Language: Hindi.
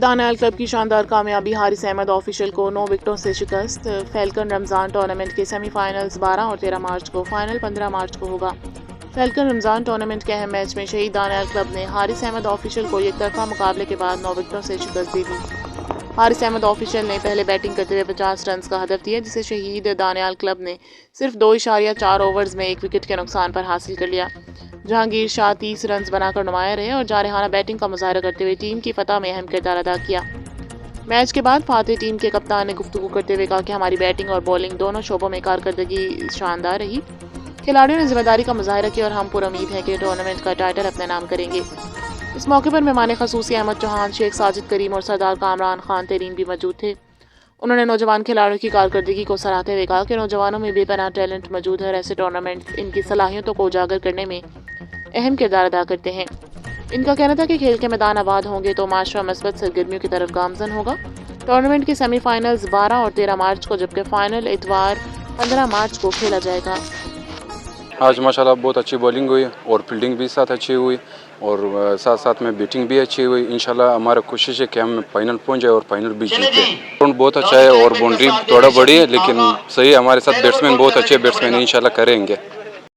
दानियाल क्लब की शानदार कामयाबी, हारिस अहमद ऑफिशियल को 9 विकेटों से शिकस्त। फैल्कन रमज़ान टूर्नामेंट के सेमीफाइनल्स 12 और 13 मार्च को, फाइनल 15 मार्च को होगा। फैल्कन रमज़ान टूर्नामेंट के अहम मैच में शहीद दानियाल क्लब ने हारिस अहमद ऑफिशियल को एक तरफा मुकाबले के बाद 9 विकेटों से शिकस्त दे दी। हारिस अहमद ऑफिशियल ने पहले बैटिंग करते हुए 50 रन का हदफ दिया, जिसे शहीद दानियाल क्लब ने सिर्फ 2.4 ओवर्स में 1 विकेट के नुकसान पर हासिल कर लिया। जहांगीर शाह 30 रन बनाकर नुमाया रहे और जारहाना बैटिंग का मुजाहरा करते हुए टीम की फतह में अहम किरदार अदा किया। मैच के बाद फातेह टीम के कप्तान ने गुफ्तगू करते हुए कहा कि हमारी बैटिंग और बॉलिंग दोनों शोबों में कारकर्दगी शानदार रही। खिलाड़ियों ने जिम्मेदारी का मुजाहरा किया और हम पुरुम्मीद हैं कि टूर्नामेंट का टाइटल अपने नाम करेंगे। इस मौके पर मेहमान खसूसी अहमद चौहान, शेख साजिद करीम और सरदार कामरान खान तेरीन भी मौजूद थे। उन्होंने नौजवान खिलाड़ियों की कारकर्दगी को सराहते हुए कहा कि नौजवानों में बेपनाह टैलेंट मौजूद है और ऐसे टूर्नामेंट इनकी सलाहियतों को उजागर करने में अहम किरदार अदा करते हैं। इनका कहना था कि खेल के मैदान आबाद होंगे तो माशरा मस्बत सरगर्मियों की तरफ गामजन होगा। टूर्नामेंट के सेमीफाइनल्स 12 और 13 मार्च को, जबकि फाइनल इतवार 15 मार्च को खेला जाएगा। आज माशाल्लाह बहुत अच्छी बॉलिंग हुई और फील्डिंग भी साथ अच्छी हुई और साथ साथ में बैटिंग भी अच्छी हुई। इंशाल्लाह हमारा कोशिश है कि हम फाइनल पहुंच जाए और फाइनल भी जीते। ग्राउंड बहुत अच्छा है और बाउंड्री थोड़ा बड़ी है, लेकिन सही हमारे साथ बैट्समैन बहुत अच्छे बैट्समैन इंशाल्लाह करेंगे।